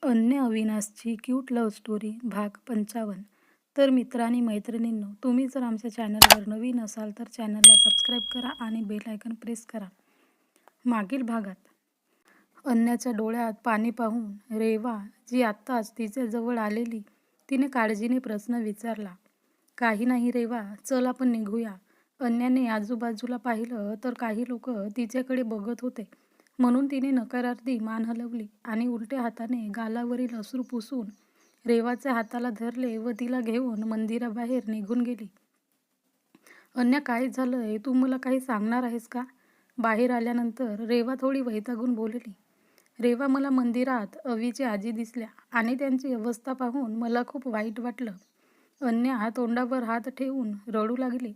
अन्य अविनाशची cute love story भाग 55. तर मित्र आणि मैत्रिणींनो, तुम्ही जर आमच्या चॅनलवर नवीन असाल तर चॅनलला सबस्क्राईब करा आणि बेल आयकन प्रेस करा. मागील भागात अन्याच्या डोळ्यात पाणी पाहून रेवा, जी आत्ताच तिच्याजवळ आलेली, तिने काळजीने प्रश्न विचारला. काही नाही रेवा, चल आपण निघूया. अन्याने आजूबाजूला पाहिलं तर काही लोक तिच्याकडे बघत होते, म्हणून तिने नकारार्थी मान हलवली आणि उलट्या हाताने गालावरील अश्रू पुसून रेवाच्या हाताला धरले व तिला घेऊन मंदिराबाहेर निघून गेली. अन्या, काय झालंय? तू मला काही सांगणार आहेस का? बाहेर आल्यानंतर रेवा थोडी वैतागून बोलली. रेवा, मला मंदिरात अवीची आजी दिसल्या आणि त्यांची अवस्था पाहून मला खूप वाईट वाटलं. अन्या तोंडावर हात ठेवून रडू लागली.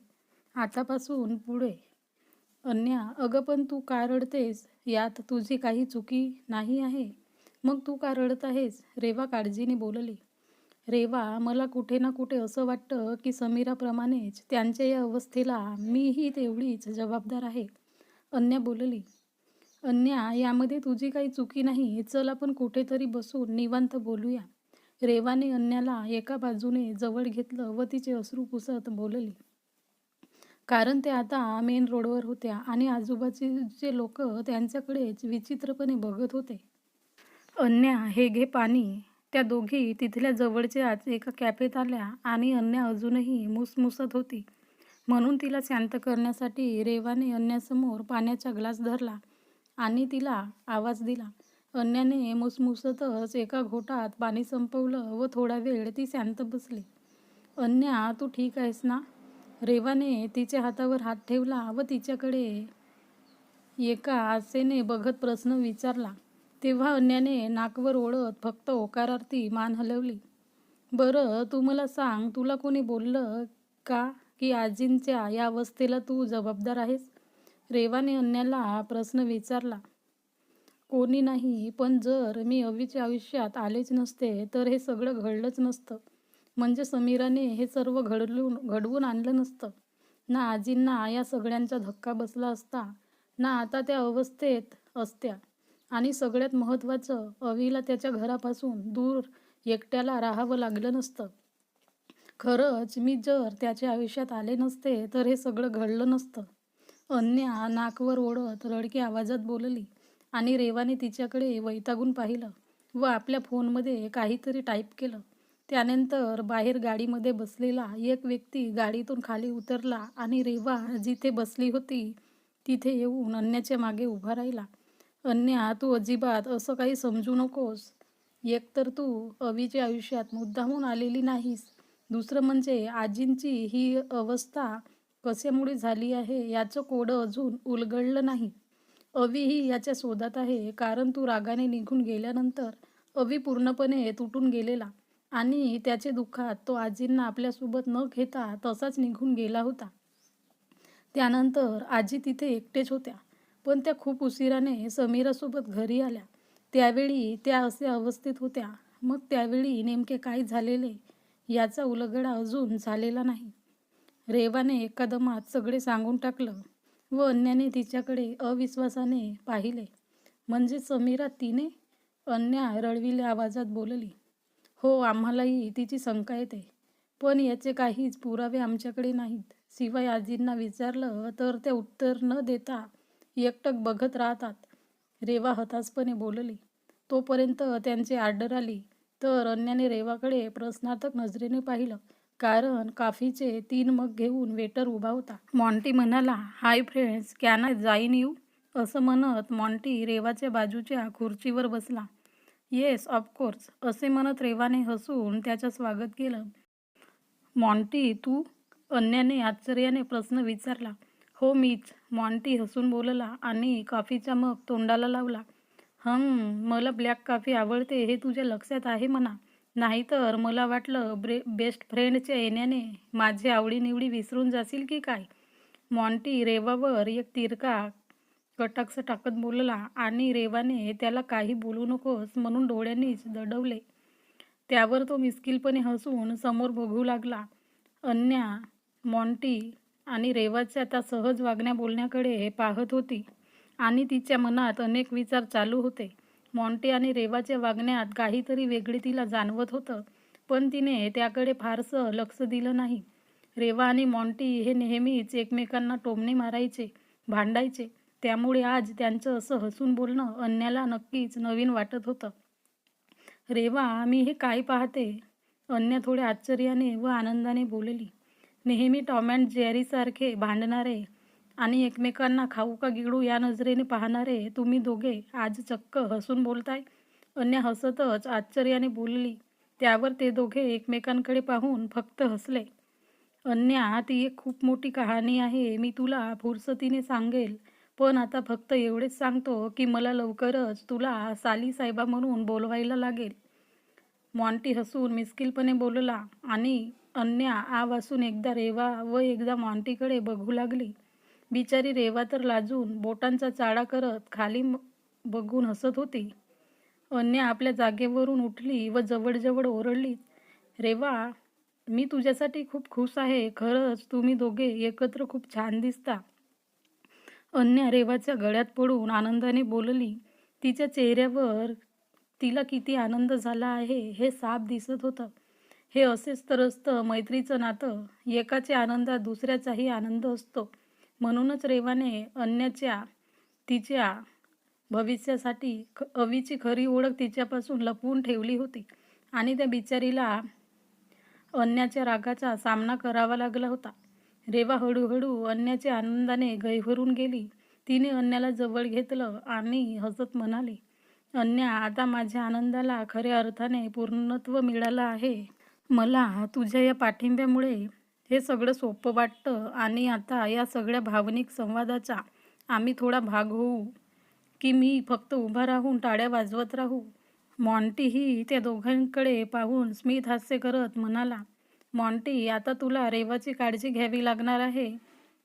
आतापासून पुढे. अन्या, अगं पण तू का रडतेस? यात तुझी काही चुकी नाही आहे. मग तू का रडत आहेस? रेवा काळजीने बोलली. रेवा, मला कुठे ना कुठे असं वाटतं की समीराप्रमाणेच त्यांच्या या अवस्थेला मीही तेवढीच जबाबदार आहे. अन्या बोलली. अन्या, यामध्ये तुझी काही चुकी नाही. चल आपण कुठेतरी बसून निवांत बोलूया. रेवाने अन्याला एका बाजूने जवळ घेतलं व तिचे अश्रू पुसत बोलली. कारण ते आता मेन रोडवर होत्या आणि आजूबाजूचे लोक त्यांच्याकडेच विचित्रपणे बघत होते. अन्या, हे घे पाणी. त्या दोघी तिथल्या जवळच्याच एका कॅफेत आल्या आणि अन्या अजूनही मुसमुसत होती, म्हणून तिला शांत करण्यासाठी रेवाने अन्यासमोर पाण्याचा ग्लास धरला आणि तिला आवाज दिला. अन्याने मुसमुसतच एका घोटात पाणी संपवलं व थोडा वेळ ती शांत बसली. अन्या, तू ठीक आहेस ना? रेवाने तिच्या हातावर हात ठेवला व तिच्याकडे एका आसेने बघत प्रश्न विचारला. तेव्हा अन्याने नाकवर ओढत फक्त होकारार्थी मान हलवली. बरं, तू मला सांग, तुला कोणी बोललं का की आजींच्या या अवस्थेला तू जबाबदार आहेस? रेवाने अन्याला प्रश्न विचारला. कोणी नाही, पण जर मी अवीच्या आयुष्यात आलेच नसते तर हे सगळं घडलंच नसतं. म्हणजे समीराने हे सर्व घडवून आणलं नसतं. ना आजींना या सगळ्यांचा धक्का बसला असता, ना आता त्या अवस्थेत असत्या. आणि सगळ्यात महत्त्वाचं, अवीला त्याच्या घरापासून दूर एकट्याला राहावं लागलं नसतं. खरंच मी जर त्याच्या आयुष्यात आले नसते तर हे सगळं घडलं नसतं. अन्या नाकवर ओढत रडक्या आवाजात बोलली आणि रेवाने तिच्याकडे वैतागून पाहिलं व आपल्या फोनमध्ये काहीतरी टाईप केलं. त्यानंतर बाहेर गाडीमध्ये बसलेला एक व्यक्ती गाडीतून खाली उतरला आणि रेवा जिथे बसली होती तिथे येऊन अन्याच्या मागे उभा राहिला. अन्या, तू अजिबात असं काही समजू नकोस. एकतर तू अवीच्या आयुष्यात मुद्दामून आलेली नाहीस. दुसरं म्हणजे आजींची ही अवस्था कशामुळे झाली आहे याचं कोडं अजून उलगडलं नाही. अवीही याच्या शोधात आहे. कारण तू रागाने निघून गेल्यानंतर अवी पूर्णपणे तुटून गेलेला आणि त्याचे दुःखात तो आजींना आपल्यासोबत न घेता तसाच निघून गेला होता. त्यानंतर आजी तिथे एकटेच होत्या, पण त्या खूप उशिराने समीरासोबत घरी आल्या. त्यावेळी त्या अशा अवस्थेत होत्या. मग त्यावेळी नेमके काय झालेले याचा उलगडा अजून झालेला नाही. रेवाने एका दमात सगळे सांगून टाकलं व अन्याने तिच्याकडे अविश्वासाने पाहिले. म्हणजे समीरा तिने? अन्या रडविल्या आवाजात बोलली. हो, आम्हालाही तिची शंका येते, पण याचे काहीच पुरावे आमच्याकडे नाहीत. शिवाय आजींना विचारलं तर ते उत्तर न देता एकटक बघत राहतात. रेवा हताशपणे बोलली. तोपर्यंत त्यांची ऑर्डर आली तर अन्याने रेवाकडे प्रश्नार्थक नजरेने पाहिलं, कारण कॉफीचे 3 मग घेऊन वेटर उभा होता. मॉन्टी म्हणाला, hi friends, can I join you? असं म्हणत मॉन्टी रेवाच्या बाजूच्या खुर्चीवर बसला. येस, ऑफकोर्स, असे म्हणत रेवाने हसून त्याचं स्वागत केलं. मॉन्टी, तू? अन्याने आश्चर्याने प्रश्न विचारला. हो, मीच, मॉन्टी हसून बोलला आणि कॉफीचा मग तोंडाला लावला. मला ब्लॅक कॉफी आवडते हे तुझ्या लक्षात आहे म्हणा. नाहीतर मला वाटलं बेस्ट फ्रेंडच्या येण्याने माझी आवडीनिवडी विसरून जाशील की काय? मॉन्टी रेवावर एक तिरका कटाक्ष टाकत बोलला आणि रेवाने त्याला काही बोलू नकोस म्हणून डोळ्यांनीच दडवले. त्यावर तो मिश्किलपणे हसून समोर बघू लागला. अन्या, मॉन्टी आणि रेवाच्या त्या सहज वागण्या बोलण्याकडे पाहत होती आणि तिच्या मनात अनेक विचार चालू होते. मॉन्टी आणि रेवाच्या वागण्यात काहीतरी वेगळे तिला जाणवत होतं, पण तिने त्याकडे फारसं लक्ष दिलं नाही. रेवा आणि मॉन्टी हे नेहमीच एकमेकांना टोमणे मारायचे, भांडायचे. त्यामुळे आज त्यांचं असं हसून बोलणं अन्याला नक्कीच नवीन वाटत होतं. रेवा, मी हे काय पाहते? अन्या थोड्या आश्चर्याने व आनंदाने बोलली. नेहमी टॉम अँड जेरीसारखे भांडणारे आणि एकमेकांना खाऊ का गिळू या नजरेने पाहणारे तुम्ही दोघे आज चक्क हसून बोलताय. अन्या हसतच आश्चर्याने बोलली. त्यावर ते दोघे एकमेकांकडे पाहून फक्त हसले. अन्या, ती एक खूप मोठी कहाणी आहे. मी तुला फुरसतीने सांगेल, पण आता फक्त एवढेच सांगतो की मला लवकरच तुला साली साहेबा म्हणून बोलवायला लागेल. मॉन्टी हसून मिस्किलपणे बोलला आणि अन्या आ वासून एकदा रेवा व एकदा मॉन्टीकडे बघू लागली. बिचारी रेवा तर लाजून बोटांचा चाळा करत खाली बघून हसत होती. अन्या आपल्या जागेवरून उठली व जवळजवळ ओरडली, रेवा, मी तुझ्यासाठी खूप खुश आहे. खरंच तुम्ही दोघे एकत्र खूप छान दिसता. अन्या रेवाच्या गळ्यात पडून आनंदाने बोलली. तिच्या चेहऱ्यावर तिला किती आनंद झाला आहे हे साफ दिसत होतं. हे असेच तर असतं मैत्रीचं नातं. एकाच्या आनंदात दुसऱ्याचाही आनंद असतो. म्हणूनच रेवाने अन्याच्या तिच्या भविष्यासाठी अवीची खरी ओळख तिच्यापासून लपवून ठेवली होती आणि त्या बिचारीला अन्याच्या रागाचा सामना करावा लागला होता. रेवा हळूहळू अन्याच्या आनंदाने गैरहरून गेली. तिने अन्याला जवळ घेतलं आणि हसत म्हणाली, अन्या, आता माझ्या आनंदाला खऱ्या अर्थाने पूर्णत्व मिळालं आहे. मला तुझ्या या पाठिंब्यामुळे हे सगळं सोपं वाटतं आणि आता या सगळ्या भावनिक संवादाचा आम्ही थोडा भाग होऊ, की मी फक्त उभा राहून टाळ्या वाजवत राहू? मॉन्टीही त्या दोघांकडे पाहून स्मित हास्य करत म्हणाला. मॉन्टी, आता तुला रेवाची काळजी घ्यावी लागणार आहे,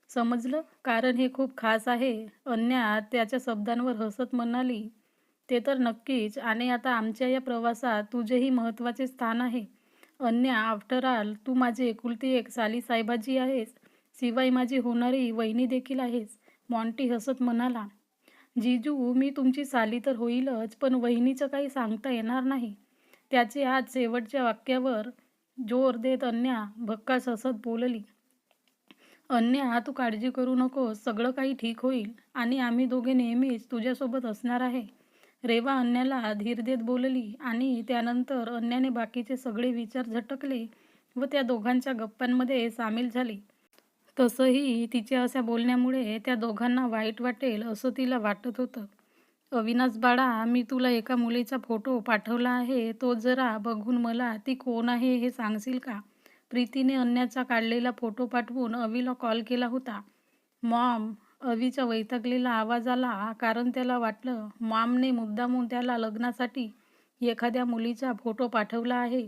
समजलं? कारण हे खूप खास आहे. अन्या त्याच्या शब्दांवर हसत म्हणाली. ते तर नक्कीच, आणि आता आमच्या या प्रवासात तुझेही महत्त्वाचे स्थान आहे. अन्या, आफ्टर ऑल तू माझी एकुलती एक साली साहेबाजी आहेस. शिवाय माझी होणारी वहिनी देखील आहेस. मॉन्टी हसत म्हणाला. जीजू, मी तुमची साली तर होईलच, पण वहिनीचं काही सांगता येणार नाही. त्याचे आज शेवटच्या वाक्यावर जोर देत अन्या भक्कास हसत बोलली. अन्या, तू काळजी करू नकोस. सगळं काही ठीक होईल आणि आम्ही दोघे नेहमीच तुझ्यासोबत असणार आहे. रेवा अन्याला धीर देत बोलली आणि त्यानंतर अन्याने बाकीचे सगळे विचार झटकले व त्या दोघांच्या गप्पांमध्ये सामील झाली. तसंही तिच्या अशा बोलण्यामुळे त्या दोघांना वाईट वाटेल असं तिला वाटत होतं. अविनाश बाळा, मी तुला एका मुलीचा फोटो पाठवला आहे. तो जरा बघून मला ती कोण आहे हे सांगशील का? प्रीतीने अन्याचा काढलेला फोटो पाठवून अवीला कॉल केला होता. मॉम, अवीचा वैतागलेला आवाज आला, कारण त्याला वाटलं मॉमने मुद्दामून त्याला लग्नासाठी एखाद्या मुलीचा फोटो पाठवला आहे.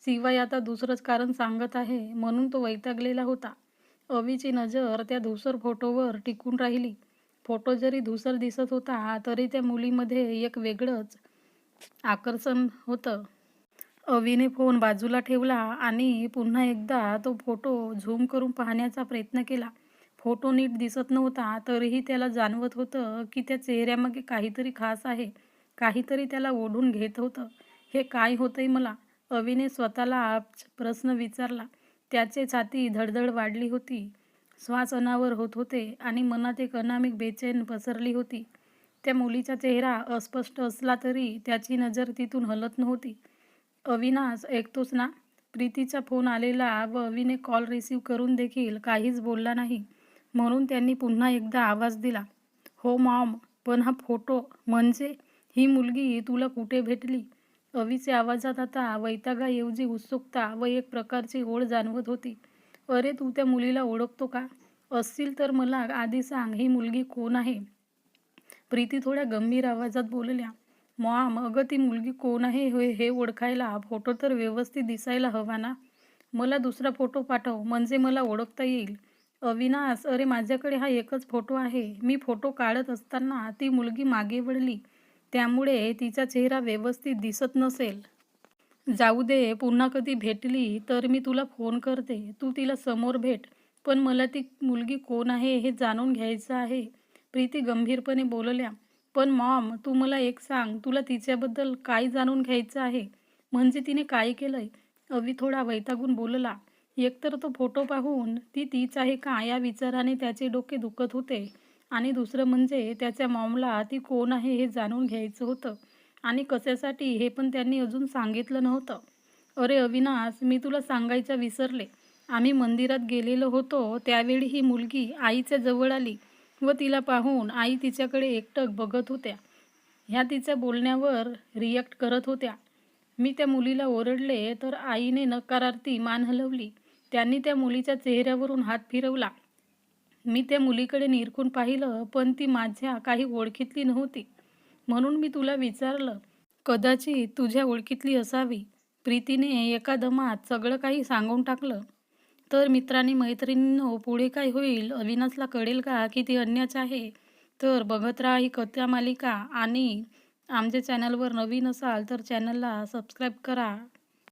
शिवाय आता दुसरंच कारण सांगत आहे, म्हणून तो वैतागलेला होता. अवीची नजर त्या धूसर फोटोवर टिकून राहिली. फोटो जरी धूसर दिसत होता तरी त्या मुलीमध्ये एक वेगळंच आकर्षण होतं. अवीने फोन बाजूला ठेवला आणि पुन्हा एकदा तो फोटो झूम करून पाहण्याचा प्रयत्न केला. फोटो नीट दिसत नव्हता, तरीही त्याला जाणवत होतं की त्या चेहऱ्यामागे काहीतरी खास आहे. काहीतरी त्याला ओढून घेत होतं. हे काय होतंय मला? अवीने स्वतःला प्रश्न विचारला. त्याचे छाती धडधड वाढली होती. श्वास अनावर होत होते आणि मनात एक अनामिक बेचैन पसरली होती. त्या मुलीचा चेहरा अस्पष्ट असला तरी त्याची नजर तिथून हलत नव्हती. अविनाश, ऐकतोस ना? प्रीतीचा फोन आलेला व अवीने कॉल रिसीव्ह करून देखील काहीच बोलला नाही. म्हणून त्यांनी पुन्हा एकदा आवाज दिला. हो मॉम, पण हा फोटो म्हणजे ही मुलगी तुला कुठे भेटली? अवीच्या आवाजात आता वैतागाऐवजी उत्सुकता व एक प्रकारची ओढ जाणवत होती. अरे, तू त्या मुलीला ओळखतो का? असशील तर मला आधी सांग, ही मुलगी कोण आहे? प्रीती थोड्या गंभीर आवाजात बोलल्या. मॉम, अगं ती मुलगी कोण आहे हे ओळखायला फोटो तर व्यवस्थित दिसायला हवा ना. मला दुसरा फोटो पाठव, म्हणजे मला ओळखता येईल. अविनाश, अरे माझ्याकडे हा एकच फोटो आहे. मी फोटो काढत असताना ती मुलगी मागे वळली, त्यामुळे तिचा चेहरा व्यवस्थित दिसत नसेल. जाऊ दे, पुन्हा कधी भेटली तर मी तुला फोन करते. तू तिला समोर भेट. पण मला ती मुलगी कोण आहे हे जाणून घ्यायचं आहे. प्रीती गंभीरपणे बोलल्या. पण मॉम, तू मला एक सांग, तुला तिच्याबद्दल काय जाणून घ्यायचं आहे? म्हणजे तिने काय केलंय? अवी थोडा वैतागून बोलला. एकतर तो फोटो पाहून ती तीच आहे का या विचाराने त्याचे डोके दुखत होते आणि दुसरं म्हणजे त्याच्या मॉमला ती कोण आहे हे जाणून घ्यायचं होतं आणि कशासाठी हे पण त्यांनी अजून सांगितलं नव्हतं. अरे अविनाश, मी तुला सांगायचं विसरले. आम्ही मंदिरात गेलेलो होतो त्यावेळी ही मुलगी आईच्या जवळ आली व तिला पाहून आई तिच्याकडे एकटक बघत होत्या. ह्या तिच्या बोलण्यावर रिॲक्ट करत होत्या. मी त्या मुलीला ओरडले तर आईने नकारार्थी मान हलवली. त्यांनी त्या मुलीच्या चेहऱ्यावरून हात फिरवला. मी त्या मुलीकडे निरखून पाहिलं पण ती माझ्या काही ओळखीतली नव्हती. म्हणून मी तुला विचारलं. कदाचित तुझ्या ओळखीतली असावी. प्रीतीने एका दमात सगळं काही सांगून टाकलं. तर मित्रांनी मैत्रिणींनो, पुढे काय होईल अविनाशला कळेल का की ती अन्याच आहे? तर बघत राहा ही कथा मालिका आणि आमच्या चॅनलवर नवीन असाल तर चॅनलला सबस्क्राईब करा.